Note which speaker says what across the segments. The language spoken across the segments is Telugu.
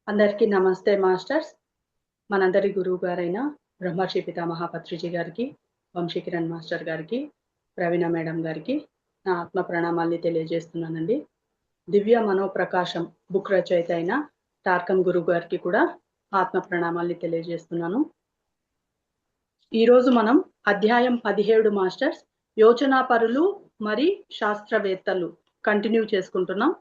Speaker 1: అందరికీ నమస్తే మాస్టర్స్. మనందరి గురువు గారైన బ్రహ్మర్షి పితామహ పత్రిజీ గారికి, వంశీకిరణ్ మాస్టర్ గారికి, ప్రవీణ మేడం గారికి నా ఆత్మ ప్రణామాల్ని తెలియజేస్తున్నానండి. దివ్య మనోప్రకాశం బుక్ రచయిత అయిన టార్కం గురువు గారికి కూడా ఆత్మ ప్రణామాల్ని తెలియజేస్తున్నాను. ఈరోజు మనం అధ్యాయం 17 మాస్టర్స్ యోచనాపరులు మరి శాస్త్రవేత్తలు కంటిన్యూ చేసుకుంటున్నాం.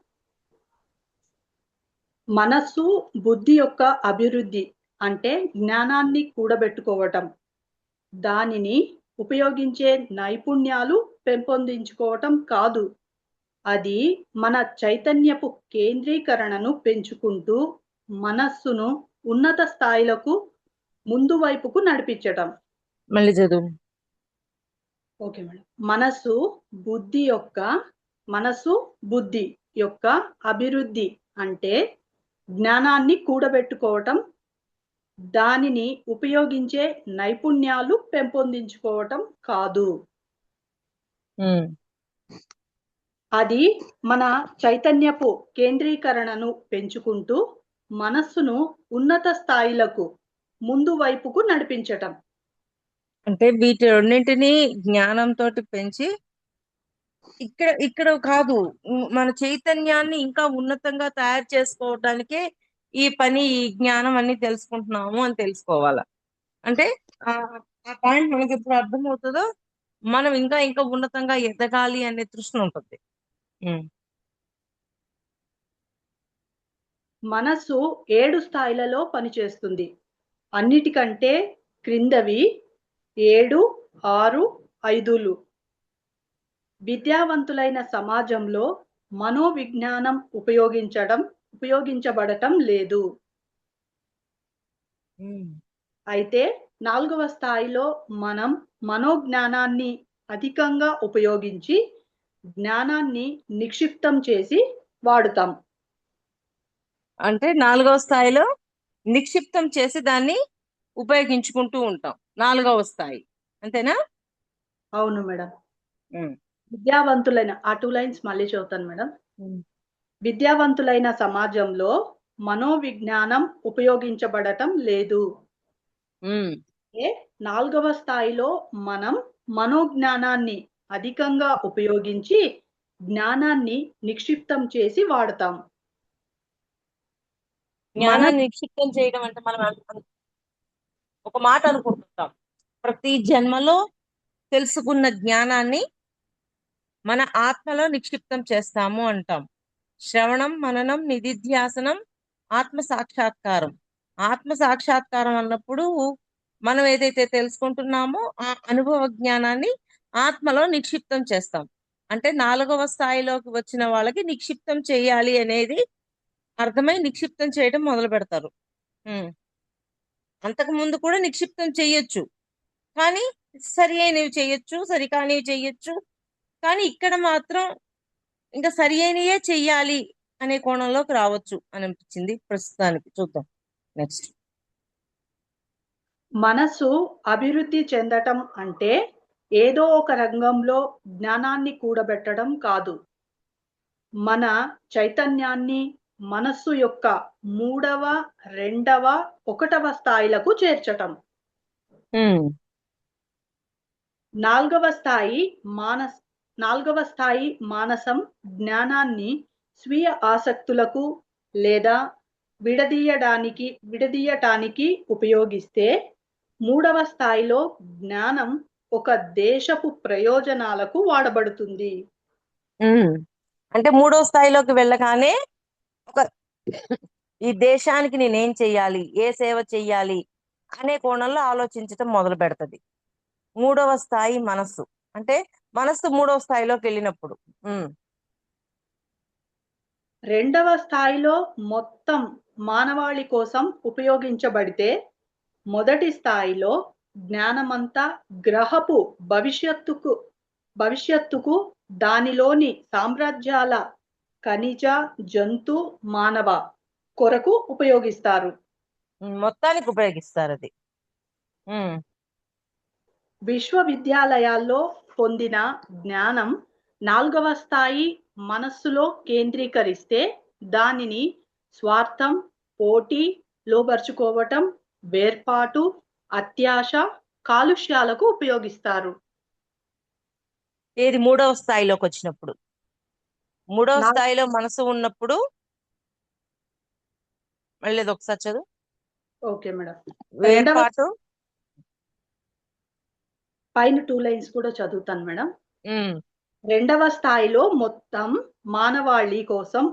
Speaker 1: మనస్సు బుద్ధి యొక్క అభివృద్ధి అంటే జ్ఞానాన్ని కూడబెట్టుకోవటం, దానిని ఉపయోగించే నైపుణ్యాలు పెంపొందించుకోవటం కాదు. అది మన చైతన్యపు కేంద్రీకరణను పెంచుకుంటూ మనస్సును ఉన్నత స్థాయిలకు ముందు వైపుకు నడిపించటం.
Speaker 2: మళ్ళీ చదువు.
Speaker 1: Okay madam. మనస్సు బుద్ధి యొక్క అభివృద్ధి అంటే జ్ఞానాన్ని కూడబెట్టుకోవటం, దానిని ఉపయోగించే నైపుణ్యాలు పెంపొందించుకోవటం కాదు. అది మన చైతన్యపు కేంద్రీకరణను పెంచుకుంటూ మనస్సును ఉన్నత స్థాయిలకు ముందు వైపుకు నడిపించటం.
Speaker 2: అంటే వీటి రెండింటినీ జ్ఞానంతో పెంచి ఇక్కడ కాదు, మన చైతన్యాన్ని ఇంకా ఉన్నతంగా తయారు చేసుకోవడానికే ఈ పని, ఈ జ్ఞానం అన్ని తెలుసుకుంటున్నాము అని తెలుసుకోవాలా. అంటే ఆ పాయింట్ మనకి ఎప్పుడు అర్థమవుతుందో మనం ఇంకా ఇంకా ఉన్నతంగా ఎదగాలి అనే తృష్ణ ఉంటుంది.
Speaker 1: మనస్సు 7 స్థాయిలలో పనిచేస్తుంది. అన్నిటికంటే క్రిందవి 7, 6, 5లు. విద్యావంతులైన సమాజంలో మనోవిజ్ఞానం ఉపయోగించబడటం లేదు. అయితే 4వ స్థాయిలో మనం మనోజ్ఞానాన్ని అధికంగా ఉపయోగించి జ్ఞానాన్ని నిక్షిప్తం చేసి వాడుతాం.
Speaker 2: అంటే 4వ స్థాయిలో నిక్షిప్తం చేసి దాన్ని ఉపయోగించుకుంటూ ఉంటాం. 4వ స్థాయి అంతేనా?
Speaker 1: అవును మేడం. విద్యావంతులైన ఆ 2 లైన్స్ మళ్ళీ చదువుతాను మేడం. విద్యావంతులైన సమాజంలో మనోవిజ్ఞానం ఉపయోగించబడటం లేదు. 4వ స్థాయిలో మనం మనోజ్ఞానాన్ని అధికంగా ఉపయోగించి జ్ఞానాన్ని నిక్షిప్తం చేసి వాడతాం.
Speaker 2: జ్ఞానాన్ని నిక్షిప్తం చేయడం అంటే మనం ఒక మాట అనుకుంటుంటాం, ప్రతి జన్మలో తెలుసుకున్న జ్ఞానాన్ని మన ఆత్మలో నిక్షిప్తం చేస్తాము అంటాం. శ్రవణం, మననం, నిధిధ్యాసనం, ఆత్మ సాక్షాత్కారం. ఆత్మ సాక్షాత్కారం అన్నప్పుడు మనం ఏదైతే తెలుసుకుంటున్నామో ఆ అనుభవ జ్ఞానాన్ని ఆత్మలో నిక్షిప్తం చేస్తాం. అంటే 4వ స్థాయిలోకి వచ్చిన వాళ్ళకి నిక్షిప్తం చేయాలి అనేది అర్థమై నిక్షిప్తం చేయడం మొదలు పెడతారు. అంతకు ముందు కూడా నిక్షిప్తం చెయ్యొచ్చు, కానీ సరి అయినవి చెయ్యొచ్చు, సరికానివి చెయ్యొచ్చు. కానీ ఇక్కడ మాత్రం ఇంకా సరి అయినయే చెయ్యాలి అనే కోణంలోకి రావచ్చు అనిపించింది ప్రస్తుతానికి. చూద్దాం నెక్స్ట్.
Speaker 1: మనసు అభివృద్ధి చెందటం అంటే ఏదో ఒక రంగంలో జ్ఞానాన్ని కూడబెట్టడం కాదు. మన చైతన్యాన్ని మనస్సు యొక్క 3వ, 2వ, 1వ స్థాయిలకు చేర్చటం. 4వ స్థాయి మానసం జ్ఞానాన్ని స్వీయ ఆసక్తులకు లేదా విడదీయటానికి ఉపయోగిస్తే, 3వ స్థాయిలో జ్ఞానం ఒక దేశపు ప్రయోజనాలకు వాడబడుతుంది.
Speaker 2: అంటే 3వ స్థాయిలోకి వెళ్ళగానే ఈ దేశానికి నేనేం చెయ్యాలి, ఏ సేవ చెయ్యాలి అనే కోణంలో ఆలోచించటం మొదలు పెడుతుంది. 3వ స్థాయి మనస్సు. అంటే మనస్సు 3వ స్థాయిలోకి వెళ్ళినప్పుడు
Speaker 1: 2వ స్థాయిలో మొత్తం మానవాళి కోసం ఉపయోగించబడితే, మొదటి స్థాయిలో జ్ఞానమంతా గ్రహపు భవిష్యత్తుకు దానిలోని సామ్రాజ్యాల ఖనిజ, జంతు, మానవ కొరకు ఉపయోగిస్తారు.
Speaker 2: మొత్తానికి ఉపయోగిస్తారు అది.
Speaker 1: విశ్వవిద్యాలయాల్లో పొందిన జ్ఞానం 4వ స్థాయి మనస్సులో కేంద్రీకరిస్తే దానిని స్వార్థం, పోటీ, లోబర్చుకోవటం, వేర్పాటు, అత్యాశ, కాలుష్యాలకు ఉపయోగిస్తారు.
Speaker 2: ఏది మూడవ స్థాయిలోకి వచ్చినప్పుడు? మూడవ
Speaker 1: నా-
Speaker 2: స్థాయిలో మనసు ఉన్నప్పుడు మళ్ళీ ఇది ఒకసారి చదువు.
Speaker 1: Okay madam.
Speaker 2: వేర్పాటు.
Speaker 1: పైన 2 లైన్స్ కూడా చదువుతాను మేడం.
Speaker 2: ఉమ్,
Speaker 1: రెండవ స్థాయిలో మొత్తం మానవాళి కోసం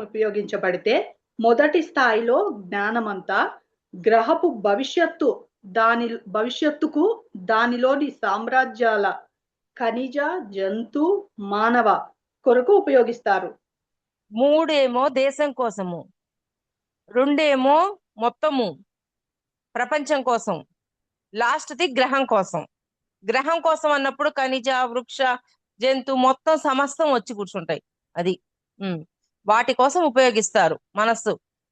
Speaker 1: ఉపయోగించబడితే మొదటి స్థాయిలో జ్ఞానమంతా గ్రహపు భవిష్యత్తుకు దానిలోని సామ్రాజ్యాల ఖనిజ, జంతు, మానవ కొరకు ఉపయోగిస్తారు.
Speaker 2: మూడేమో దేశం కోసము, రెండేమో మొత్తము ప్రపంచం కోసం, లాస్ట్ది గ్రహం కోసం. గ్రహం కోసం అన్నప్పుడు ఖనిజ, వృక్ష, జంతు మొత్తం సమస్తం వచ్చి కూర్చుంటాయి. అది వాటి కోసం ఉపయోగిస్తారు.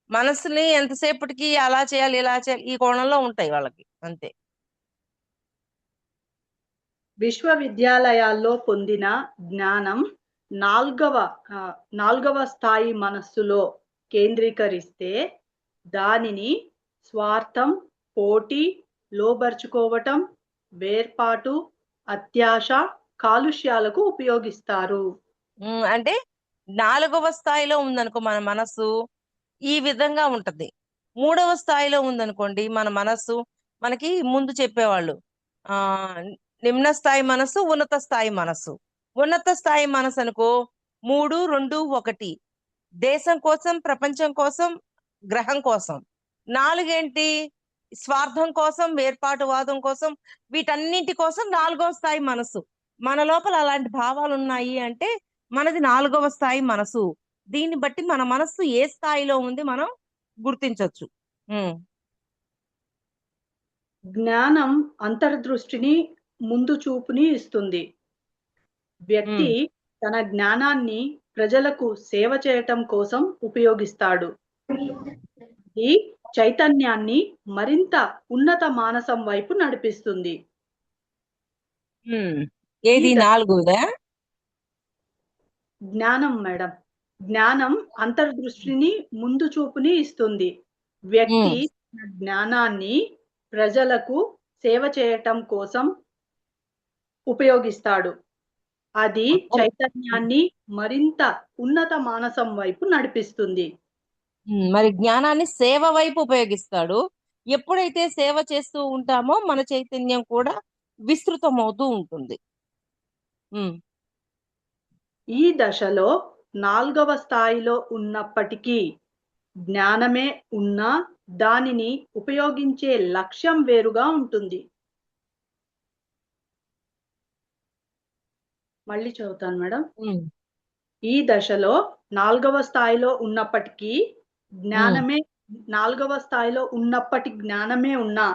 Speaker 2: మనస్సుని ఎంతసేపటికి అలా చేయాలి ఇలా చేయాలి ఈ కోణంలో ఉంటాయి వాళ్ళకి, అంతే.
Speaker 1: విశ్వవిద్యాలయాల్లో పొందిన జ్ఞానం నాల్గవ స్థాయి మనస్సులో కేంద్రీకరిస్తే దానిని స్వార్థం, పోటీ, లోబర్చుకోవటం, వేర్పాటు, అత్యాశ, కాలుష్యాలకు ఉపయోగిస్తారు.
Speaker 2: అంటే 4వ స్థాయిలో ఉందనుకో మన మనస్సు ఈ విధంగా ఉంటది. 3వ స్థాయిలో ఉందనుకోండి మన మనస్సు, మనకి ముందు చెప్పేవాళ్ళు ఆ నిమ్న స్థాయి మనస్సు, ఉన్నత స్థాయి మనస్సు. ఉన్నత స్థాయి మనస్సు అనుకో 3, 2, 1 దేశం కోసం, ప్రపంచం కోసం, గ్రహం కోసం. 4 ఏంటి? స్వార్థం కోసం, వేర్పాటువాదం కోసం, వీటన్నింటి కోసం 4వ స్థాయి మనస్సు. మన లోపల అలాంటి భావాలు ఉన్నాయి అంటే మనది 4వ స్థాయి మనసు. దీన్ని బట్టి మన మనస్సు ఏ స్థాయిలో ఉంది మనం గుర్తించవచ్చు.
Speaker 1: జ్ఞానం అంతర్దృష్టిని, ముందు చూపుని ఇస్తుంది. వ్యక్తి తన జ్ఞానాన్ని ప్రజలకు సేవ చేయటం కోసం ఉపయోగిస్తాడు. ఈ చైతన్యాన్ని మరింత ఉన్నత మానసం వైపు నడిపిస్తుంది.
Speaker 2: ఏది 4దా?
Speaker 1: జ్ఞానం మేడం. జ్ఞానం అంతర్దృష్టిని, ముందు చూపుని ఇస్తుంది. వ్యక్తి తన జ్ఞానాన్ని ప్రజలకు సేవ చేయటం కోసం ఉపయోగిస్తాడు. అది చైతన్యాన్ని మరింత ఉన్నత మానసం వైపు నడిపిస్తుంది.
Speaker 2: మరి జ్ఞానాన్ని సేవ వైపు ఉపయోగిస్తాడు. ఎప్పుడైతే సేవ చేస్తూ ఉంటామో మన చైతన్యం కూడా విస్తృతమవుతూ ఉంటుంది.
Speaker 1: ఈ దశలో 4వ స్థాయిలో ఉన్నప్పటికీ జ్ఞానమే ఉన్నా దానిని ఉపయోగించే లక్ష్యం వేరుగా ఉంటుంది. మళ్ళీ చదువుతాను మేడం. ఈ దశలో 4వ స్థాయిలో ఉన్నప్పటికీ జ్ఞానమే ఉన్నా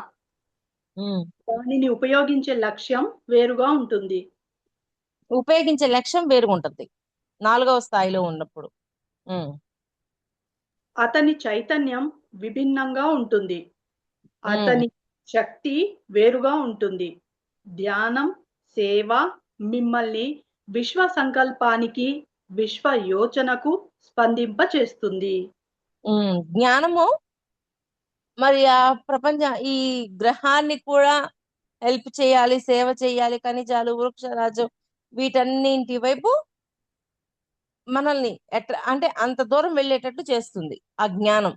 Speaker 1: దానిని ఉపయోగించే లక్ష్యం వేరుగా ఉంటుంది.
Speaker 2: ఉపయోగించే లక్ష్యం వేరుగా ఉంటుంది 4వ స్థాయిలో ఉన్నప్పుడు.
Speaker 1: అతని చైతన్యం విభిన్నంగా ఉంటుంది. అతని శక్తి వేరుగా ఉంటుంది. ధ్యానం, సేవ మిమ్మల్ని విశ్వ సంకల్పానికి, విశ్వ యోచనకు స్పందింప చేస్తుంది.
Speaker 2: జ్ఞానము మరి ఆ ఈ గ్రహాన్ని కూడా హెల్ప్ చేయాలి, సేవ చేయాలి, ఖనిజాలు, వృక్షరాజు వీటన్నింటి వైపు మనల్ని అంటే అంత దూరం వెళ్ళేటట్టు చేస్తుంది ఆ జ్ఞానం.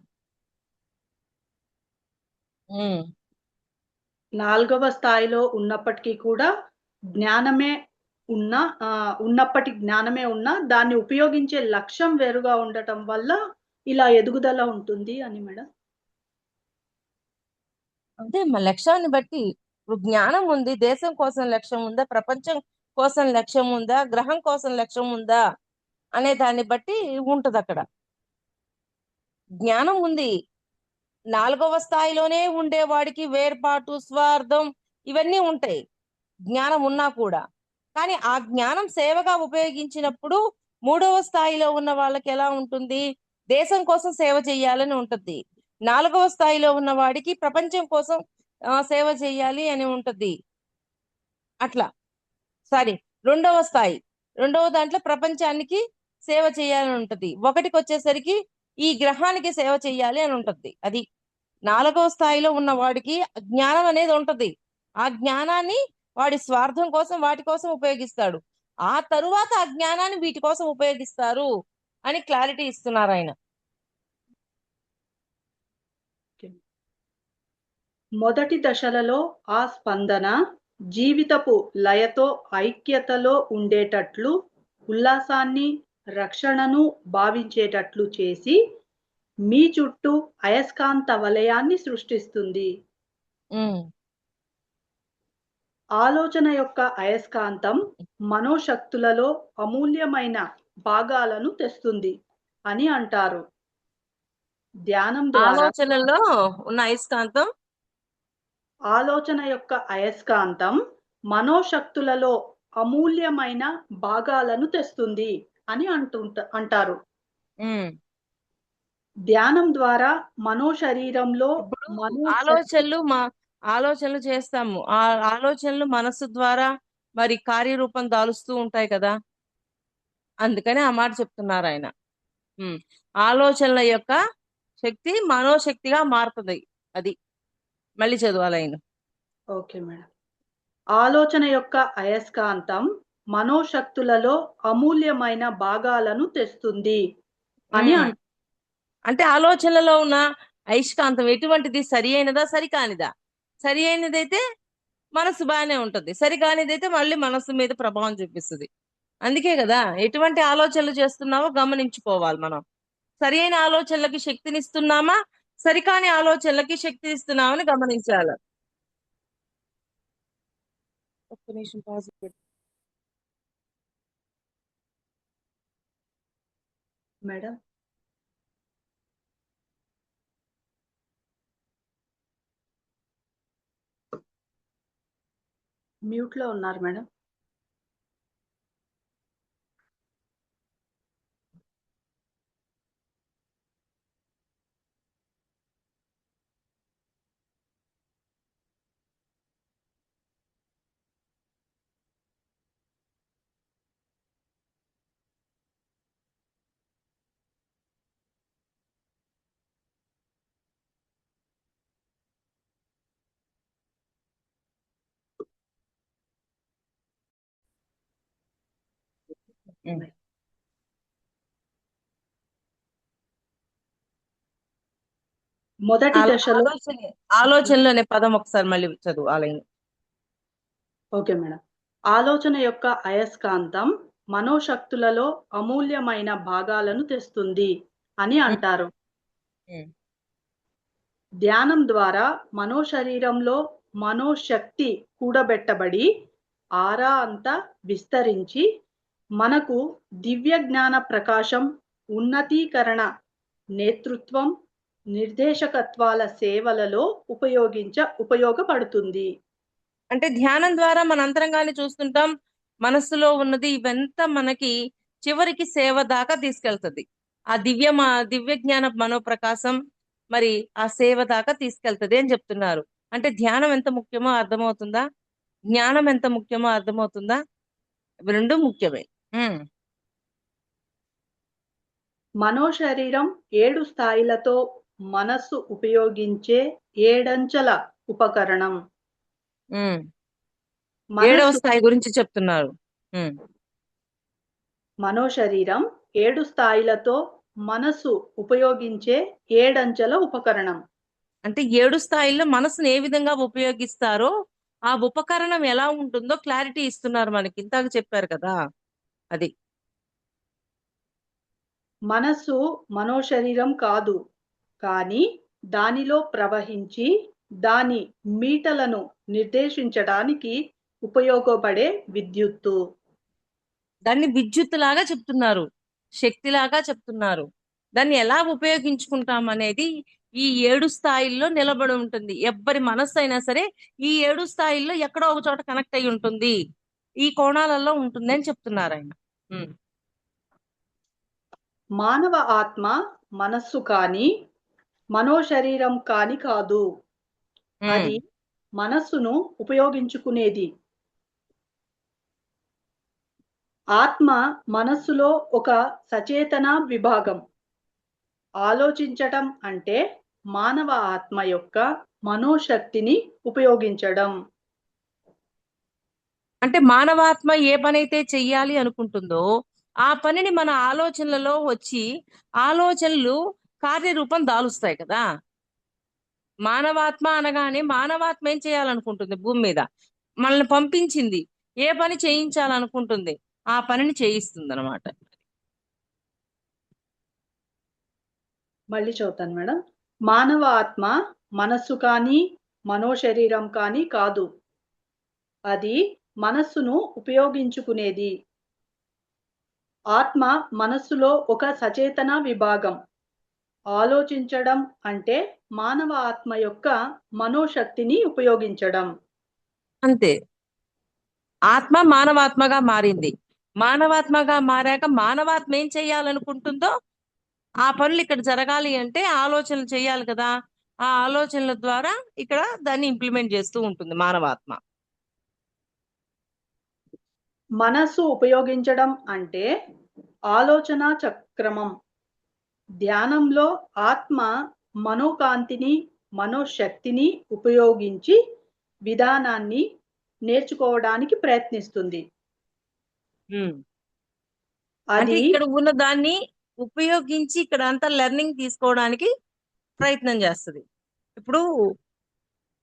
Speaker 1: 4వ స్థాయిలో ఉన్నప్పటికీ కూడా జ్ఞానమే ఉన్నా దాన్ని ఉపయోగించే లక్ష్యం వేరుగా ఉండటం వల్ల ఇలా ఎదుగుదల ఉంటుంది అని మేడం.
Speaker 2: అంటే మా లక్ష్యాన్ని బట్టి ఇప్పుడు జ్ఞానం ఉంది, దేశం కోసం లక్ష్యం ఉందా, ప్రపంచం కోసం లక్ష్యం ఉందా, గ్రహం కోసం లక్ష్యం ఉందా అనే దాన్ని బట్టి ఉంటది అక్కడ. జ్ఞానం ఉంది 4వ స్థాయిలోనే ఉండేవాడికి వేర్పాటు, స్వార్థం ఇవన్నీ ఉంటాయి జ్ఞానం ఉన్నా కూడా. కానీ ఆ జ్ఞానం సేవగా ఉపయోగించినప్పుడు 3వ స్థాయిలో ఉన్న వాళ్ళకి ఎలా ఉంటుంది? దేశం కోసం సేవ చేయాలని ఉంటుంది. 4వ స్థాయిలో ఉన్న వాడికి ప్రపంచం కోసం సేవ చేయాలి అని ఉంటుంది. అట్లా రెండవ స్థాయి, రెండవ దాంట్లో ప్రపంచానికి సేవ చేయాలని ఉంటది. ఒకటికి వచ్చేసరికి ఈ గ్రహానికి సేవ చేయాలి అని ఉంటది. అది 4వ స్థాయిలో ఉన్న వాడికి జ్ఞానం అనేది ఉంటది. ఆ జ్ఞానాన్ని వాడి స్వార్థం కోసం వాటి కోసం ఉపయోగిస్తాడు. ఆ తరువాత ఆ జ్ఞానాన్ని వీటి కోసం ఉపయోగిస్తారు అని క్లారిటీ ఇస్తున్నారు ఆయన.
Speaker 1: మొదటి దశలలో ఆ స్పందన జీవితపు లయతో ఐక్యతలో ఉండేటట్లు ఉల్లాసాన్ని, రక్షణను భావించేటట్లు చేసి మీ చుట్టూ అయస్కాంత వలయాన్ని సృష్టిస్తుంది.
Speaker 2: ఉమ్,
Speaker 1: ఆలోచన యొక్క అయస్కాంతం మనోశక్తులలో అమూల్యమైన భాగాలను తెస్తుంది అని అంటారు. ధ్యానం ద్వారా
Speaker 2: ఆలోచనల్లో ఉన్న అయస్కాంతం
Speaker 1: ఆలోచన యొక్క అయస్కాంతం మనోశక్తులలో అమూల్యమైన భాగాలను తెస్తుంది అని అంటారు.
Speaker 2: ఉమ్,
Speaker 1: ధ్యానం ద్వారా మనోశరీరంలో
Speaker 2: ఇప్పుడు
Speaker 1: మనోశక్తి
Speaker 2: ఆలోచనలు చేస్తాము. ఆ ఆలోచనలు మనస్సు ద్వారా మరి కార్యరూపం దాలుస్తూ ఉంటాయి కదా. అందుకని ఆ మాట చెప్తున్నారు ఆయన. ఉమ్. ఆలోచనల యొక్క శక్తి మనోశక్తిగా మారుతుంది. అది మళ్ళీ చదవాలి ఆయన.
Speaker 1: Okay madam. ఆలోచన యొక్క అయస్కాంతం మనోశక్తులలో అమూల్యమైన భాగాలను తెస్తుంది అని
Speaker 2: ఉమ్. అంటే ఆలోచనలో ఉన్న అయస్కాంతం ఎటువంటిది? సరి అయినదా, సరికానిదా? సరి అయినదైతే మనసు బాగానే ఉంటది, సరికానిదైతే మళ్ళీ మనసు మీద ప్రభావం చూపిస్తుంది. అందుకే కదా ఎటువంటి ఆలోచనలు చేస్తున్నావో గమనించుకోవాలి మనం. సరి అయిన ఆలోచనలకి శక్తినిస్తున్నామా, సరికాని ఆలోచనలకి శక్తినిస్తున్నామని గమనించాలి. ఒక్క నిమిషం పాజ్ పెట్టు.
Speaker 1: మేడం. మ్యూట్ లో ఉన్నారు మేడం.
Speaker 2: ఉమ్.
Speaker 1: మొదటి దశలో
Speaker 2: ఆలోచనలు అనే పదం ఒకసారి మళ్ళీ చదువు ఆలయం.
Speaker 1: Okay madam. ఆలోచన యొక్క అయస్కాంతం మనోశక్తులలో అమూల్యమైన భాగాలను తెస్తుంది అని అంటారు. ధ్యానం ద్వారా మనోశరీరంలో మనోశక్తి కూడబెట్టబడి ఆరా అంతా విస్తరించి మనకు దివ్య జ్ఞాన ప్రకాశం, ఉన్నతీకరణ, నేతృత్వం, నిర్దేశకత్వాల సేవలలో ఉపయోగపడుతుంది.
Speaker 2: అంటే ధ్యానం ద్వారా మన అంతరంగాన్ని చూస్తుంటాం. మనస్సులో ఉన్నది ఇవంతా మనకి చివరికి సేవ దాకా తీసుకెళ్తుంది. ఆ దివ్య జ్ఞాన మనోప్రకాశం మరి ఆ సేవ దాకా తీసుకెళ్తుంది అని చెప్తున్నారు. అంటే ధ్యానం ఎంత ముఖ్యమో అర్థమవుతుందా? జ్ఞానం ఎంత ముఖ్యమో అర్థమవుతుందా? రెండు ముఖ్యమే.
Speaker 1: మనోశరీరం 7 స్థాయిలతో మనస్సు ఉపయోగించే ఏడంచెల ఉపకరణం.
Speaker 2: 7వ స్థాయి గురించి చెప్తున్నారు.
Speaker 1: మనోశరీరం 7 స్థాయిలతో మనస్సు ఉపయోగించే ఏడంచెల ఉపకరణం.
Speaker 2: అంటే 7 స్థాయిల్లో మనసును ఏ విధంగా ఉపయోగిస్తారో ఆ ఉపకరణం ఎలా ఉంటుందో క్లారిటీ ఇస్తున్నారు మనకి. ఇంతకు చెప్పారు కదా అది.
Speaker 1: మనస్సు మనోశరీరం కాదు, కానీ దానిలో ప్రవహించి దాని మీటలను నిర్దేశించడానికి ఉపయోగపడే విద్యుత్తు.
Speaker 2: దాన్ని విద్యుత్ లాగా చెప్తున్నారు, శక్తిలాగా చెప్తున్నారు. దాన్ని ఎలా ఉపయోగించుకుంటాం అనేది ఈ 7 స్థాయిల్లో నిలబడి ఉంటుంది. ఎవ్వరి మనస్సు అయినా సరే ఈ 7 స్థాయిల్లో ఎక్కడో ఒక చోట కనెక్ట్ అయి ఉంటుంది, ఈ కోణాలలో ఉంటుంది అని చెప్తున్నారు ఆయన.
Speaker 1: మానవ ఆత్మ మనస్సు కాని మనోశరీరం కాని కాదు. అది మనస్సును ఉపయోగించుకునేది. ఆత్మ మనస్సులో ఒక సచేతన విభాగం. ఆలోచించటం అంటే మానవ ఆత్మ యొక్క మనోశక్తిని ఉపయోగించడం.
Speaker 2: అంటే మానవాత్మ ఏ పనైతే చెయ్యాలి అనుకుంటుందో ఆ పనిని మన ఆలోచనలలో వచ్చి ఆలోచనలు కార్యరూపం దాలుస్తాయి కదా. మానవాత్మ అనగానే మానవాత్మ ఏం చేయాలనుకుంటుంది భూమి మీద? మనల్ని పంపించింది. ఏ పని చేయించాలనుకుంటుంది ఆ పనిని చేయిస్తుంది అనమాట.
Speaker 1: మళ్ళీ చదువుతాను మేడం. మానవ ఆత్మ మనస్సు కానీ మనోశరీరం కానీ కాదు. అది మనస్సును ఉపయోగించుకునేది. ఆత్మ మనస్సులో ఒక సచేతన విభాగం. ఆలోచించడం అంటే మానవ ఆత్మ యొక్క మనోశక్తిని ఉపయోగించడం.
Speaker 2: అంతే. ఆత్మ మానవాత్మగా మారింది. మానవాత్మగా మారాక మానవాత్మ ఏం చేయాలనుకుంటుందో ఆ పనులు ఇక్కడ జరగాలి అంటే ఆలోచనలు చేయాలి కదా. ఆ ఆలోచనల ద్వారా ఇక్కడ దాన్ని ఇంప్లిమెంట్ చేస్తూ ఉంటుంది మానవాత్మ.
Speaker 1: మనస్సు ఉపయోగించడం అంటే ఆలోచన చక్రమం. ధ్యానంలో ఆత్మ మనోకాంతిని మనోశక్తిని ఉపయోగించి విధానాన్ని నేర్చుకోవడానికి ప్రయత్నిస్తుంది.
Speaker 2: అంటే
Speaker 1: అది
Speaker 2: ఇక్కడ ఉన్న దాన్ని ఉపయోగించి ఇక్కడ అంతా లెర్నింగ్ తీసుకోవడానికి ప్రయత్నం చేస్తుంది. ఇప్పుడు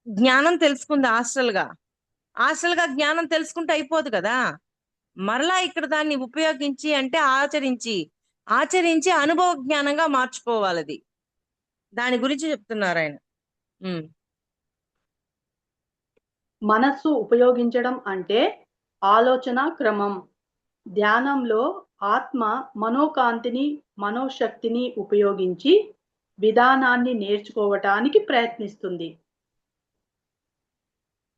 Speaker 2: జ్ఞానం తెలుసుకుంది హాస్టల్ గా జ్ఞానం తెలుసుకుంటే అయిపోదు కదా. మరలా ఇక్కడ దాన్ని ఉపయోగించి అంటే ఆచరించి అనుభవ జ్ఞానంగా మార్చుకోవాలి. అది దాని గురించి చెప్తున్నారు ఆయన.
Speaker 1: మనస్సు ఉపయోగించడం అంటే ఆలోచన క్రమం. ధ్యానంలో ఆత్మ మనోకాంతిని మనోశక్తిని ఉపయోగించి విధానాన్ని నేర్చుకోవటానికి ప్రయత్నిస్తుంది.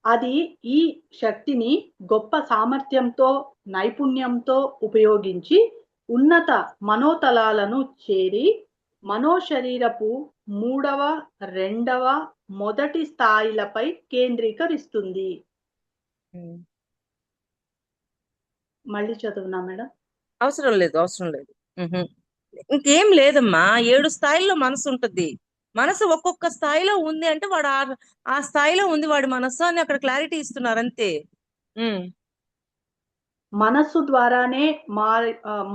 Speaker 1: అది ఈ శక్తిని గొప్ప సామర్థ్యంతో నైపుణ్యంతో ఉపయోగించి ఉన్నత మనోతలాలను చేరి మనోశరీరపు మూడవ రెండవ మొదటి స్థాయిలపై కేంద్రీకరిస్తుంది. మళ్ళీ చదువునా మేడం?
Speaker 2: అవసరం లేదు. ఇంకేం లేదమ్మా. 7 స్థాయిల్లో మనసు ఉంటుంది. మనసు ఒక్కొక్క స్థాయిలో ఉంది అంటే వాడు ఆ స్థాయిలో ఉంది వాడి మనస్సు అని అక్కడ క్లారిటీ ఇస్తున్నారు అంతే.
Speaker 1: మనస్సు ద్వారానే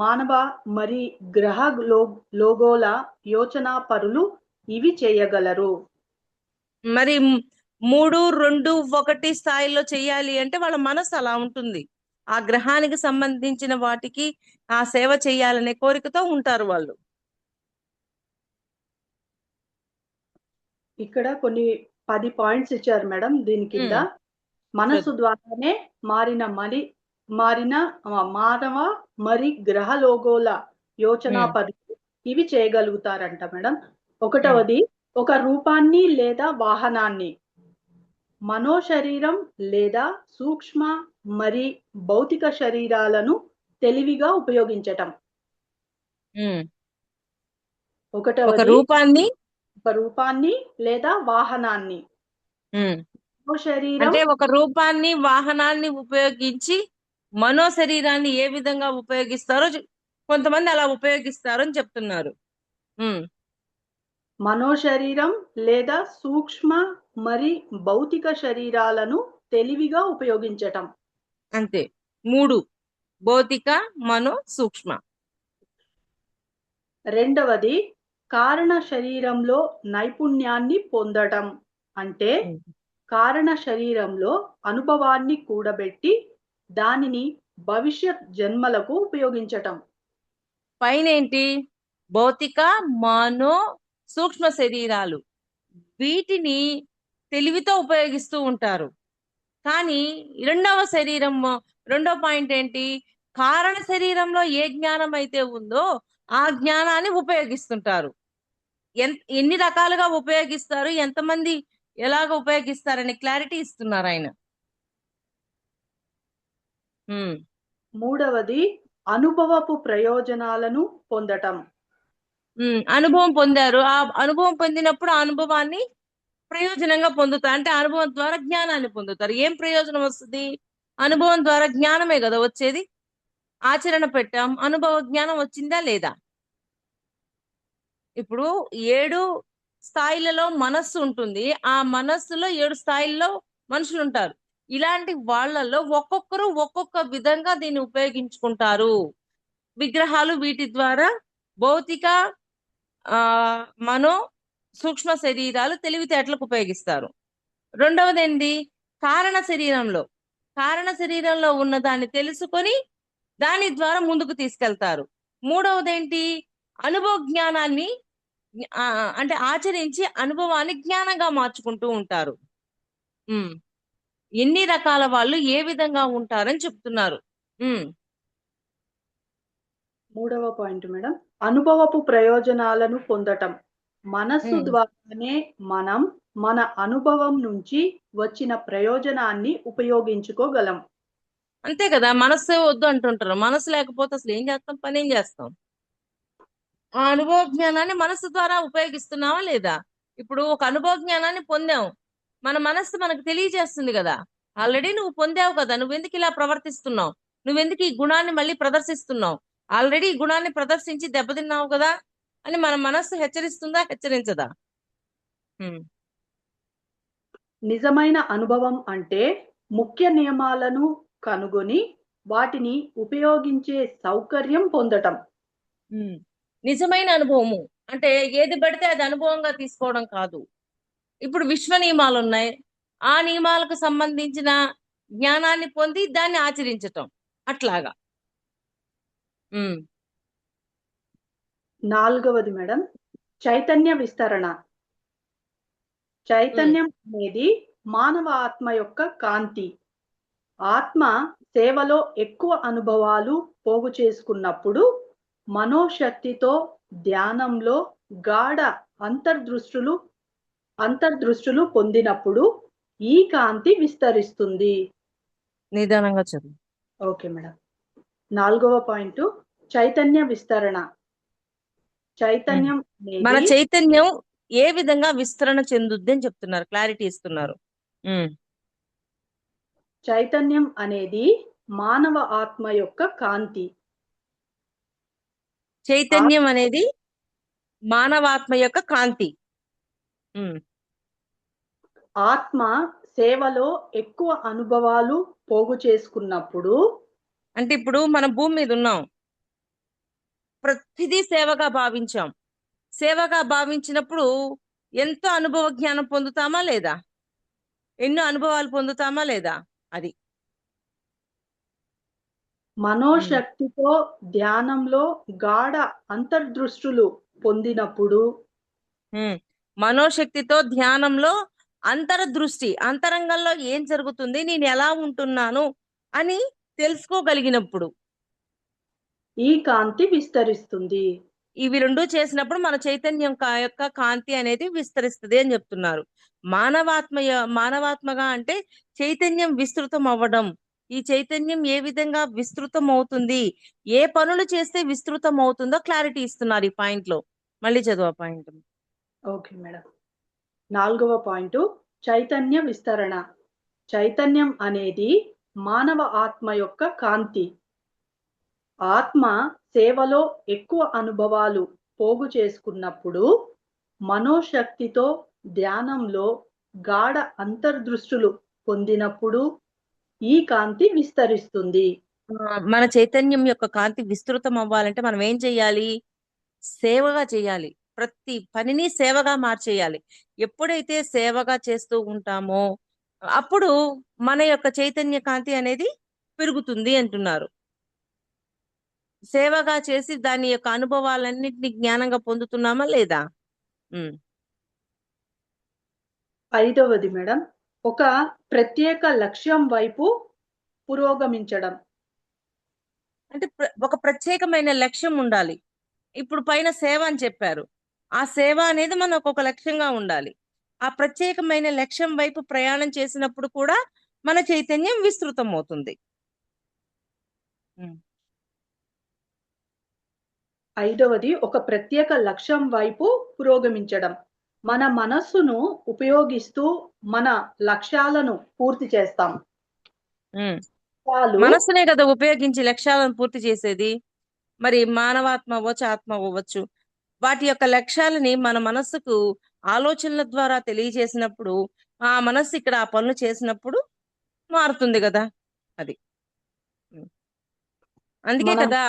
Speaker 1: మానవ మరి గ్రహ లోగోల యోచనా పరులు ఇవి చేయగలరు.
Speaker 2: మరి 3, 2, 1 స్థాయిలో చెయ్యాలి అంటే వాళ్ళ మనసు అలా ఉంటుంది. ఆ గ్రహానికి సంబంధించిన వాటికి ఆ సేవ చేయాలనే కోరికతో ఉంటారు వాళ్ళు.
Speaker 1: ఇక్కడ కొన్ని 10 పాయింట్స్ ఇచ్చారు మేడం దీని కింద. మనస్సు ద్వారానే మారిన మానవ మరి గ్రహ లోగోల యోచనా పరులు ఇవి చేయగలుగుతారంట మేడం. ఒకటవది ఒక రూపాన్ని లేదా వాహనాన్ని మనోశరీరం లేదా సూక్ష్మ మరి భౌతిక శరీరాలను తెలివిగా ఉపయోగించటం. ఒకటవది ఒక రూపాన్ని లేదా వాహనాన్ని
Speaker 2: అంటే ఒక రూపాన్ని వాహనాన్ని ఉపయోగించి మనో శరీరాన్ని ఏ విధంగా ఉపయోగిస్తారో కొంతమంది అలా ఉపయోగిస్తారు అని చెప్తున్నారు.
Speaker 1: మనోశరీరం లేదా సూక్ష్మ మరి భౌతిక శరీరాలను తెలివిగా ఉపయోగించటం.
Speaker 2: అంతే. 3 భౌతిక మనో సూక్ష్మ.
Speaker 1: రెండవది కారణ శరీరంలో నైపుణ్యాన్ని పొందడం. అంటే కారణ శరీరంలో అనుభవాన్ని కూడబెట్టి దానిని భవిష్యత్ జన్మలకు ఉపయోగించటం.
Speaker 2: పైన ఏంటి? భౌతిక మనో సూక్ష్మ శరీరాలు వీటిని తెలివితో ఉపయోగిస్తూ ఉంటారు. కానీ రెండో పాయింట్ ఏంటి? కారణ శరీరంలో ఏ జ్ఞానం అయితే ఉందో ఆ జ్ఞానాన్ని ఉపయోగిస్తుంటారు. ఎన్ని రకాలుగా ఉపయోగిస్తారు, ఎంతమంది ఎలాగ ఉపయోగిస్తారని క్లారిటీ ఇస్తున్నారు ఆయన.
Speaker 1: మూడవది అనుభవపు ప్రయోజనాలను పొందటం.
Speaker 2: అనుభవం పొందారు. ఆ అనుభవం పొందినప్పుడు ఆ అనుభవాన్ని ప్రయోజనంగా పొందుతారు. అంటే అనుభవం ద్వారా జ్ఞానాన్ని పొందుతారు. ఏం ప్రయోజనం వస్తుంది? అనుభవం ద్వారా జ్ఞానమే కదా వచ్చేది. ఆచరణ పెట్టాం, అనుభవ జ్ఞానం వచ్చిందా లేదా? ఇప్పుడు 7 స్థాయిలలో మనస్సు ఉంటుంది. ఆ మనస్సులో 7 స్థాయిల్లో మనుషులు ఉంటారు. ఇలాంటి వాళ్ళల్లో ఒక్కొక్కరు ఒక్కొక్క విధంగా దీన్ని ఉపయోగించుకుంటారు. విగ్రహాలు వీటి ద్వారా భౌతిక ఆ మనో సూక్ష్మ శరీరాలు తెలివితేటలకు ఉపయోగిస్తారు. రెండవది ఏంటి? కారణ శరీరంలో కారణ శరీరంలో ఉన్న దాన్ని తెలుసుకొని దాని ద్వారా ముందుకు తీసుకెళ్తారు. మూడవది ఏంటి? అనుభవ జ్ఞానాన్ని ఆ, అంటే ఆచరించి అనుభవాన్ని జ్ఞానంగా మార్చుకుంటూ ఉంటారు. ఉమ్. ఎన్ని రకాల వాళ్ళు ఏ విధంగా ఉంటారని చెప్తున్నారు. ఉమ్.
Speaker 1: మూడవ పాయింట్ మేడం, అనుభవపు ప్రయోజనాలను పొందటం. మనస్సు
Speaker 2: ఉమ్.
Speaker 1: ద్వారానే మనం మన అనుభవం నుంచి వచ్చిన ప్రయోజనాన్ని ఉపయోగించుకోగలం.
Speaker 2: అంతే కదా, మనస్సే వద్దు అంటుంటారు. మనసు లేకపోతే అసలు ఏం చేస్తాం, పని ఏం చేస్తాం? ఆ అనుభవ జ్ఞానాన్ని మనస్సు ద్వారా ఉపయోగిస్తున్నావా లేదా? ఇప్పుడు ఒక అనుభవ జ్ఞానాన్ని పొందాం, మన మనస్సు మనకు తెలియజేస్తుంది కదా, ఆల్రెడీ నువ్వు పొందావు కదా, నువ్వెందుకు ఇలా ప్రవర్తిస్తున్నావు, నువ్వెందుకు ఈ గుణాన్ని మళ్ళీ ప్రదర్శిస్తున్నావు, ఆల్రెడీ ఈ గుణాన్ని ప్రదర్శించి దెబ్బతిన్నావు కదా అని మన మనస్సు హెచ్చరిస్తుందా, హెచ్చరించదా? హ్మ్.
Speaker 1: నిజమైన అనుభవం అంటే ముఖ్య నియమాలను కనుగొని వాటిని ఉపయోగించే సౌకర్యం పొందటం.
Speaker 2: నిజమైన అనుభవము అంటే ఏది పడితే అది అనుభవంగా తీసుకోవడం కాదు. ఇప్పుడు విశ్వ నియమాలు ఉన్నాయి, ఆ నియమాలకు సంబంధించిన జ్ఞానాన్ని పొంది దాన్ని ఆచరించటం, అట్లాగా. ఉమ్.
Speaker 1: నాలుగవది మేడం, చైతన్య విస్తరణ. చైతన్యం అనేది మానవ ఆత్మ యొక్క కాంతి. ఆత్మ సేవలో ఎక్కువ అనుభవాలు పోగు చేసుకున్నప్పుడు, మనోశక్తితో ధ్యానంలో గాఢ అంతర్దృష్టులు అంతర్దృష్టులు పొందినప్పుడు ఈ కాంతి విస్తరిస్తుంది.
Speaker 2: నిదానంగా చదువు.
Speaker 1: Okay madam. నాలుగవ పాయింట్, చైతన్య విస్తరణ. చైతన్యం
Speaker 2: మన
Speaker 1: అనేది
Speaker 2: చైతన్యం ఏ విధంగా విస్తరణ చెందుద్ది అని చెప్తున్నారు, క్లారిటీ ఇస్తున్నారు. ఉమ్.
Speaker 1: చైతన్యం అనేది మానవ ఆత్మ యొక్క కాంతి.
Speaker 2: చైతన్యం అనేది మానవాత్మ యొక్క కాంతి. ఉమ్.
Speaker 1: ఆత్మ సేవలో ఎక్కువ అనుభవాలు పోగు చేసుకున్నప్పుడు,
Speaker 2: అంటే ఇప్పుడు మనం భూమి మీద ఉన్నాం, ప్రతిదీ సేవగా భావించాం. సేవగా భావించినప్పుడు ఎంతో అనుభవ జ్ఞానం పొందుతామా లేదా? ఎన్నో అనుభవాలు పొందుతామా లేదా? అది.
Speaker 1: మనోశక్తితో ధ్యానంలో గాఢ అంతర్దృష్టులు పొందినప్పుడు
Speaker 2: మనోశక్తితో ధ్యానంలో అంతర్దృష్టి, అంతరంగంలో ఏం జరుగుతుంది, నేను ఎలా ఉంటున్నాను అని తెలుసుకోగలిగినప్పుడు
Speaker 1: ఈ కాంతి విస్తరిస్తుంది.
Speaker 2: ఇవి రెండు చేసినప్పుడు మన చైతన్యం యొక్క కాంతి అనేది విస్తరిస్తుంది అని చెప్తున్నారు. మానవాత్మగా అంటే చైతన్యం విస్తృతం అవ్వడం. ఈ చైతన్యం ఏ విధంగా విస్తృతం అవుతుంది, ఏ పనులు చేస్తే విస్తృతం అవుతుందో క్లారిటీ ఇస్తున్నారు ఈ పాయింట్ లో. మళ్ళీ చదువు ఆ పాయింట్.
Speaker 1: Okay madam. నాలుగవ పాయింట్, చైతన్య విస్తరణ. చైతన్యం అనేది మానవ ఆత్మ యొక్క కాంతి. ఆత్మ సేవలో ఎక్కువ అనుభవాలు పోగు చేసుకున్నప్పుడు, మనోశక్తితో ధ్యానంలో గాఢ అంతర్దృష్టులు పొందినప్పుడు ఈ కాంతి విస్తరిస్తుంది.
Speaker 2: మన చైతన్యం యొక్క కాంతి విస్తృతం అవ్వాలంటే మనం ఏం చెయ్యాలి? సేవగా చేయాలి. ప్రతి పనిని సేవగా మార్చేయాలి. ఎప్పుడైతే సేవగా చేస్తూ ఉంటామో అప్పుడు మన యొక్క చైతన్య కాంతి అనేది పెరుగుతుంది అంటున్నారు. సేవగా చేసి దాని యొక్క అనుభవాలన్నింటినీ జ్ఞానంగా పొందుతున్నామా లేదా?
Speaker 1: ఐదవది మేడం, ఒక ప్రత్యేక లక్ష్యం వైపు పురోగమించడం.
Speaker 2: అంటే ఒక ప్రత్యేకమైన లక్ష్యం ఉండాలి. ఇప్పుడు పైన సేవ అని చెప్పారు, ఆ సేవ అనేది మనకు ఒక లక్ష్యంగా ఉండాలి. ఆ ప్రత్యేకమైన లక్ష్యం వైపు ప్రయాణం చేసినప్పుడు కూడా మన చైతన్యం విస్తృతం అవుతుంది.
Speaker 1: ఐదవది, ఒక ప్రత్యేక లక్ష్యం వైపు పురోగమించడం. మన మనస్సును ఉపయోగిస్తూ మన లక్ష్యాలను పూర్తి చేస్తాం. లక్ష్యాలు
Speaker 2: మనస్సునే కదా ఉపయోగించి లక్ష్యాలను పూర్తి చేసేది. మరి మానవాత్మ అవ్వచ్చు, ఆత్మ అవ్వచ్చు. వాటి యొక్క లక్ష్యాలని మన మనస్సుకు ఆలోచనల ద్వారా తెలియజేసినప్పుడు ఆ మనస్సు ఇక్కడ ఆ పనులు చేసినప్పుడు మారుతుంది కదా. అది అందుకే
Speaker 1: మనం
Speaker 2: కదా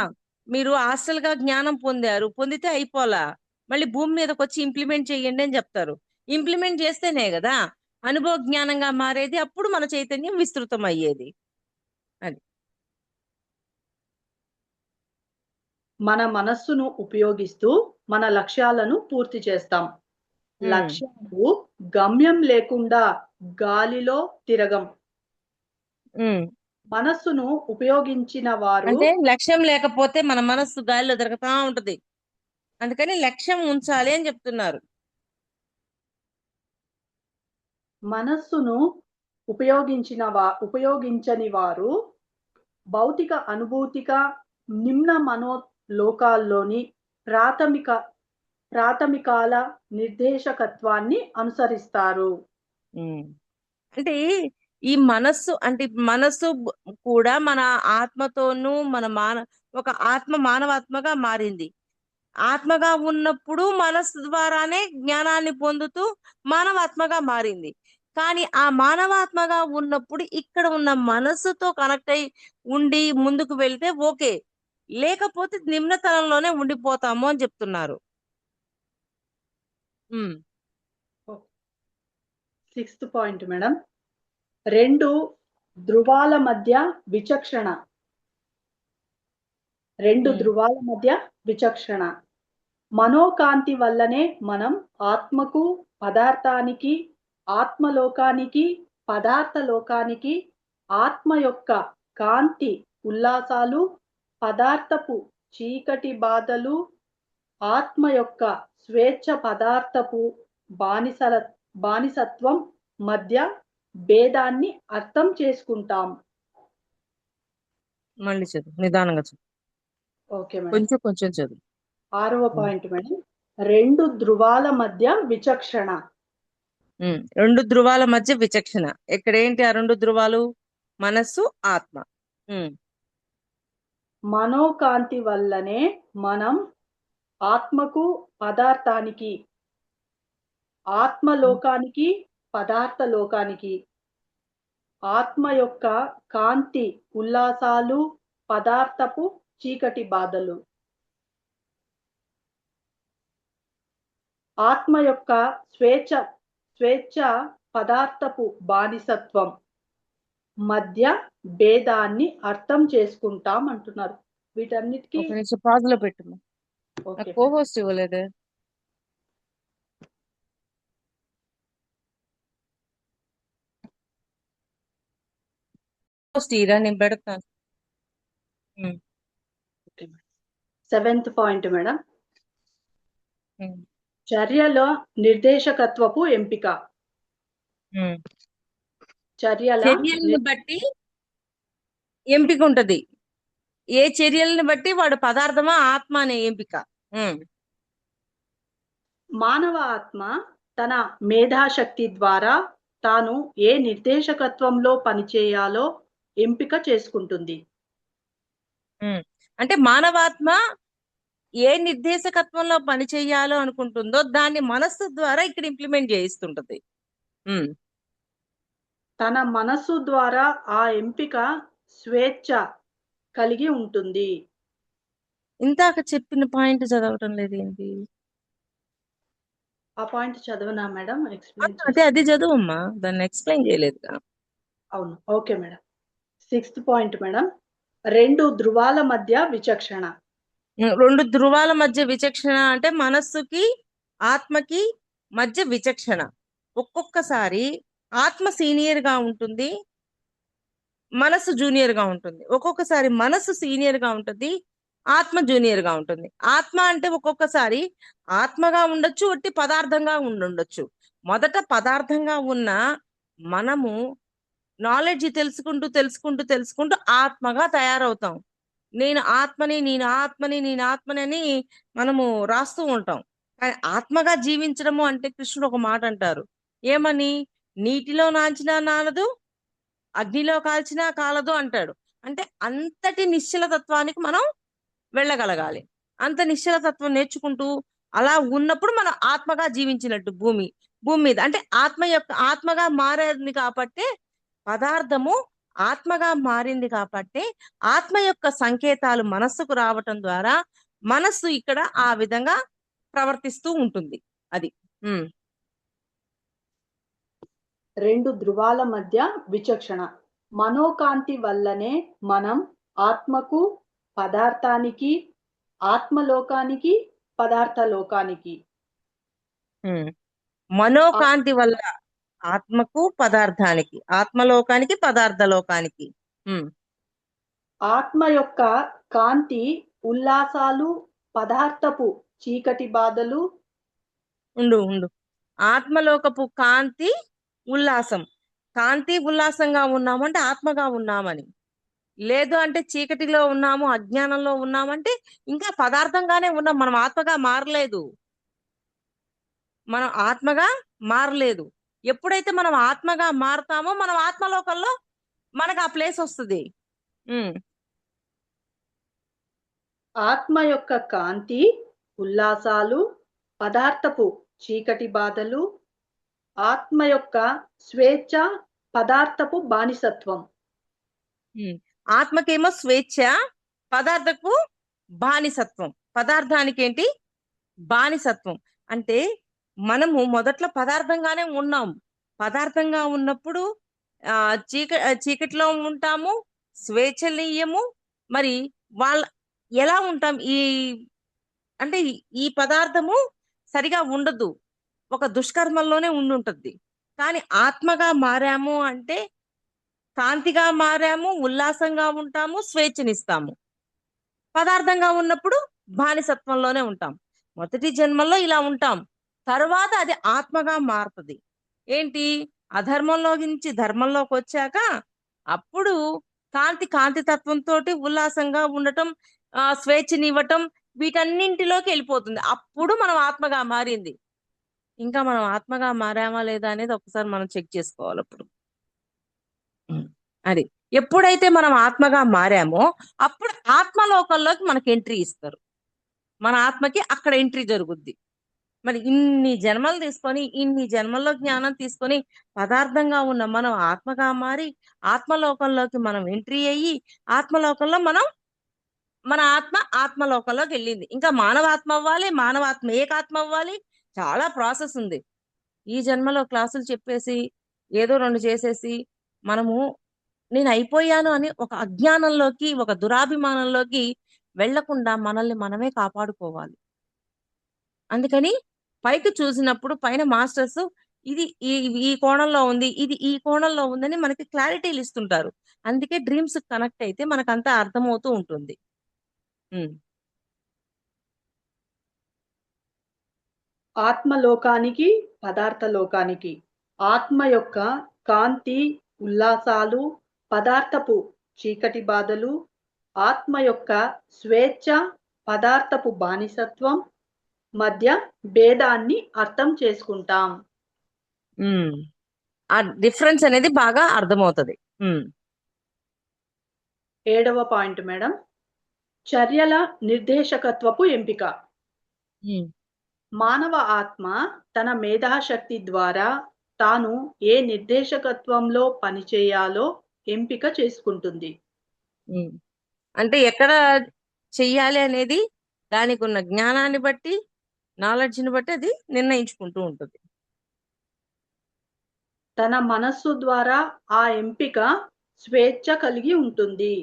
Speaker 2: మీరు హాస్టల్ గా జ్ఞానం పొందారు, పొందితే అయిపోలా, మళ్ళీ భూమి మీదకి వచ్చి ఇంప్లిమెంట్ చేయండి అని చెప్తారు. ఇంప్లిమెంట్ చేస్తేనే కదా అనుభవ జ్ఞానంగా మారేది, అప్పుడు మన చైతన్యం విస్తృతం అయ్యేది. అది
Speaker 1: మన మనస్సును ఉపయోగిస్తూ మన లక్ష్యాలను పూర్తి చేస్తాం.
Speaker 2: ఉమ్,
Speaker 1: లక్ష్యాలు గమ్యం లేకుండా గాలిలో తిరగం.
Speaker 2: ఉమ్.
Speaker 1: మనస్సును ఉపయోగించిన వారు
Speaker 2: అంటే లక్ష్యం లేకపోతే మన మనస్సు గాలిలో తిరుగుతా ఉంటది. అందుకని లక్ష్యం ఉంచాలి అని చెప్తున్నారు.
Speaker 1: మనస్సును ఉపయోగించని వారు భౌతిక అనుభూతిక నిమ్న మనోలోకాల్లోని ప్రాథమికాల నిర్దేశకత్వాన్ని అనుసరిస్తారు.
Speaker 2: ఉమ్. అంటే ఈ మనస్సు అంటే మనస్సు కూడా మన ఆత్మతోనూ ఒక ఆత్మ మానవాత్మగా మారింది. ఆత్మగా ఉన్నప్పుడు మనస్సు ద్వారానే జ్ఞానాన్ని పొందుతూ మానవాత్మగా మారింది. కానీ ఆ మానవాత్మగా ఉన్నప్పుడు ఇక్కడ ఉన్న మనస్సుతో కనెక్ట్ అయి ఉండి ముందుకు వెళ్తే ఓకే, లేకపోతే నిమ్నతనంలోనే ఉండిపోతాము అని చెప్తున్నారు. ఉమ్,
Speaker 1: 6th పాయింట్ మేడం, రెండు ధృవాల మధ్య విచక్షణ. మనోకాంతి వల్లనే మనం ఆత్మకు, పదార్థానికి, ఆత్మలోకానికి, పదార్థలోకానికి, ఆత్మ యొక్క కాంతి ఉల్లాసాలు, పదార్థపు చీకటి బాధలు, ఆత్మ యొక్క స్వేచ్ఛ పదార్థపు బానిసత్వం మధ్య భేదాన్ని అర్థం చేసుకుంటాం.
Speaker 2: మళ్ళీ చదువు, నిదానంగా చదువు,
Speaker 1: ఓకే మేడం.
Speaker 2: కొంచెం కొంచెం చదువు.
Speaker 1: 6వ పాయింట్ మేడం, రెండు ధృవాల మధ్య విచక్షణ.
Speaker 2: రెండు ధృవాల మధ్య విచక్షణ. ఇక్కడ ఏంటి ఆ రెండు ధృవాలు? మనస్సు, ఆత్మ.
Speaker 1: మనోకాంతి వల్లనే మనం ఆత్మకు, పదార్థానికి, ఆత్మలోకానికి, పదార్థలోకానికి, ఆత్మ యొక్క కాంతి ఉల్లాసాలు, పదార్థపు చీకటి బాధలు, ఆత్మ యొక్క స్వేచ్ఛ పదార్థపు బానిసత్వం మధ్య భేదాన్ని అర్థం చేసుకుంటాం అంటున్నారు. వీటన్నిటికీ
Speaker 2: ఒక నిమిషం పాజులో పెట్టు.
Speaker 1: ఓకే
Speaker 2: కోహోస్ట్ ఇవ్వలేదు. ఇరా నేను పెడతాను.
Speaker 1: 7th పాయింట్ మేడం, చర్యలో నిర్దేశకత్వపు ఎంపిక.
Speaker 2: చర్యలను బట్టి ఎంపిక ఉంటది. ఏ చర్యలను బట్టి వాడు పదార్థమా ఆత్మ అనే ఎంపిక.
Speaker 1: మానవ ఆత్మ తన మేధాశక్తి ద్వారా తాను ఏ నిర్దేశకత్వంలో పనిచేయాలో ఎంపిక చేసుకుంటుంది.
Speaker 2: అంటే మానవాత్మ ఏ నిర్దేశకత్వంలో పని చేయాలో అనుకుంటుందో దాన్ని మనస్సు ద్వారా ఇక్కడ ఇంప్లిమెంట్ చేయిస్తుంటది.
Speaker 1: తన మనస్సు ద్వారా ఆ ఎంపిక స్వేచ్ఛ కలిగి ఉంటుంది.
Speaker 2: ఇందాక చెప్పిన పాయింట్ చదవటం లేదు ఏంటి?
Speaker 1: ఆ పాయింట్ చదవనా మేడం? ఎక్స్ప్లెయిన్
Speaker 2: అది చదువమ్మా, దాన్ని ఎక్స్ప్లెయిన్ చేయలేదు.
Speaker 1: అవును, okay madam. 6th point madam, రెండు ధృవాల మధ్య విచక్షణ.
Speaker 2: రెండు ధృవాల మధ్య విచక్షణ అంటే మనస్సుకి ఆత్మకి మధ్య విచక్షణ. ఒక్కొక్కసారి ఆత్మ సీనియర్ గా ఉంటుంది, మనస్సు జూనియర్ గా ఉంటుంది. ఒక్కొక్కసారి మనస్సు సీనియర్ గా ఉంటుంది, ఆత్మ జూనియర్ గా ఉంటుంది. ఆత్మ అంటే ఒక్కొక్కసారి ఆత్మగా ఉండొచ్చు, ఒట్టి పదార్థంగా ఉండొచ్చు. మొదట పదార్థంగా ఉన్న మనము నాలెడ్జ్ తెలుసుకుంటూ తెలుసుకుంటూ తెలుసుకుంటూ ఆత్మగా తయారవుతాం. నేను ఆత్మని నేను ఆత్మని నేను ఆత్మని అని మనము రాస్తూ ఉంటాం. కానీ ఆత్మగా జీవించడము అంటే కృష్ణుడు ఒక మాట అంటారు, ఏమని? నీటిలో నాంచినా నానదు, అగ్నిలో కాల్చినా కాలదు అంటాడు. అంటే అంతటి నిశ్చల తత్వానికి మనం వెళ్ళగలగాలి. అంత నిశ్చల తత్వం నేర్చుకుంటూ అలా ఉన్నప్పుడు మనం ఆత్మగా జీవించినట్టు భూమి మీద. అంటే ఆత్మగా మారింది కాబట్టి పదార్థము ఆత్మగా మారింది కాబట్టి ఆత్మ యొక్క సంకేతాలు మనస్సుకు రావటం ద్వారా మనస్సు ఇక్కడ ఆ విధంగా ప్రవర్తిస్తూ ఉంటుంది. అది.
Speaker 1: రెండు ధృవాల మధ్య విచక్షణ. మనోకాంతి వల్లనే మనం ఆత్మకు, పదార్థానికి, ఆత్మలోకానికి, పదార్థ లోకానికి.
Speaker 2: మనోకాంతి వల్ల ఆత్మకు, పదార్థానికి, ఆత్మలోకానికి, పదార్థ లోకానికి.
Speaker 1: ఆత్మ యొక్క కాంతి ఉల్లాసాలు, పదార్థపు చీకటి బాధలు.
Speaker 2: ఉండు ఆత్మలోకపు కాంతి ఉల్లాసం. కాంతి ఉల్లాసంగా ఉన్నామంటే ఆత్మగా ఉన్నామని. లేదు అంటే చీకటిలో ఉన్నాము, అజ్ఞానంలో ఉన్నామంటే ఇంకా పదార్థంగానే ఉన్నాం. మనం ఆత్మగా మారలేదు. ఎప్పుడైతే మనం ఆత్మగా మారుతామో మనం ఆత్మలోకంలో మనకు ఆ ప్లేస్ వస్తుంది.
Speaker 1: ఆత్మ యొక్క కాంతి ఉల్లాసాలు, పదార్థపు చీకటి బాధలు. ఆత్మ యొక్క స్వేచ్ఛ, పదార్థపు బానిసత్వం.
Speaker 2: ఆత్మకేమో స్వేచ్ఛ, పదార్థకు బానిసత్వం. పదార్థానికి ఏంటి? బానిసత్వం. అంటే మనము మొదట్లో పదార్థంగానే ఉన్నాం. పదార్థంగా ఉన్నప్పుడు చీకటిలో ఉంటాము, స్వేచ్ఛనీయము. మరి ఎలా ఉంటాం? అంటే ఈ పదార్థము సరిగా ఉండదు, ఒక దుష్కర్మల్లోనే ఉండుంటుంది. కానీ ఆత్మగా మారాము అంటే కాంతిగా మారాము, ఉల్లాసంగా ఉంటాము, స్వేచ్ఛనిస్తాము. పదార్థంగా ఉన్నప్పుడు బానిసత్వంలోనే ఉంటాం. మొదటి జన్మల్లో ఇలా ఉంటాం, తర్వాత అది ఆత్మగా మారుతుంది. ఏంటి? అధర్మంలో నుంచి ధర్మంలోకి వచ్చాక అప్పుడు కాంతి తత్వంతో ఉల్లాసంగా ఉండటం, స్వేచ్ఛనివ్వటం, వీటన్నింటిలోకి వెళ్ళిపోతుంది. అప్పుడు మనం ఆత్మగా మారింది. ఇంకా మనం ఆత్మగా మారామా లేదా అనేది ఒకసారి మనం చెక్ చేసుకోవాలి. అప్పుడు అది ఎప్పుడైతే మనం ఆత్మగా మారామో అప్పుడు ఆత్మలోకంలోకి మనకి ఎంట్రీ ఇస్తారు. మన ఆత్మకి అక్కడ ఎంట్రీ జరుగుద్ది. మరి ఇన్ని జన్మలు తీసుకొని, ఇన్ని జన్మల్లో జ్ఞానం తీసుకొని పదార్థంగా ఉన్న మనం ఆత్మగా మారి ఆత్మలోకంలోకి మనం ఎంట్రీ అయ్యి ఆత్మలోకంలో మన ఆత్మలోకంలోకి వెళ్ళింది. ఇంకా మానవాత్మ అవ్వాలి, మానవాత్మ ఏకాత్మ అవ్వాలి. చాలా ప్రాసెస్ ఉంది. ఈ జన్మలో క్లాసులు చెప్పేసి ఏదో 2 చేసేసి మనము నేను అయిపోయాను అని ఒక అజ్ఞానంలోకి, ఒక దురాభిమానంలోకి వెళ్లకుండా మనల్ని మనమే కాపాడుకోవాలి. అందుకని పైకి చూసినప్పుడు పైన మాస్టర్స్ ఇది ఈ కోణంలో ఉంది, ఇది ఈ కోణంలో ఉందని మనకి క్లారిటీలు ఇస్తుంటారు. అందుకే డ్రీమ్స్ కనెక్ట్ అయితే మనకంతా అర్థమవుతూ ఉంటుంది.
Speaker 1: ఆత్మలోకానికి, పదార్థ లోకానికి. ఆత్మ యొక్క కాంతి ఉల్లాసాలు, పదార్థపు చీకటి బాధలు. ఆత్మ యొక్క స్వేచ్ఛ, పదార్థపు బానిసత్వం మధ్య భేదాన్ని అర్థం చేసుకుంటాం.
Speaker 2: ఆ డిఫరెన్స్ అనేది బాగా అర్థమవుతుంది.
Speaker 1: 7వ పాయింట్ మేడం, చర్యల నిర్దేశకత్వపు ఎంపిక. మానవ ఆత్మ తన మేధాశక్తి ద్వారా తాను ఏ నిర్దేశకత్వంలో పనిచేయాలో ఎంపిక చేసుకుంటుంది.
Speaker 2: అంటే ఎక్కడ చెయ్యాలి అనేది దానికి ఉన్న జ్ఞానాన్ని బట్టి, నాలెడ్జ్ని బట్టి అది నిర్ణయించుకుంటూ ఉంటుంది.
Speaker 1: తన మనస్సు ద్వారా ఆ ఎంపిక స్వేచ్ఛ కలిగి ఉంటుంది.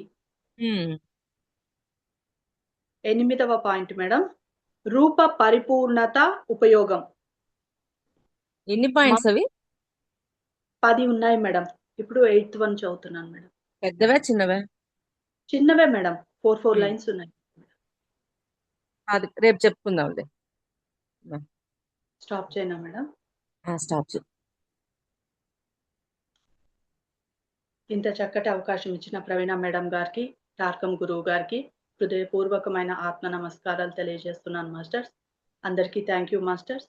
Speaker 1: 8వ పాయింట్ మేడం, రూప పరిపూర్ణత ఉపయోగం.
Speaker 2: ఎన్ని పాయింట్స్ అవి?
Speaker 1: 10 ఉన్నాయి మేడం. ఇప్పుడు 8th వన్ చదువుతున్నాను మేడం.
Speaker 2: పెద్దవే చిన్నవే?
Speaker 1: చిన్నవే మేడం. 4 లైన్స్ ఉన్నాయి.
Speaker 2: అది రేపు చెప్పుకుందాం.
Speaker 1: స్టాప్ చేయనా మేడం?
Speaker 2: స్టాప్.
Speaker 1: ఇంత చక్కటి అవకాశం ఇచ్చిన ప్రవీణ మేడం గారికి, టార్కం గురువు గారికి హృదయపూర్వకమైన ఆత్మ నమస్కారాలు తెలియజేస్తున్నాను మాస్టర్స్. అందరికీ థ్యాంక్ యూ మాస్టర్స్.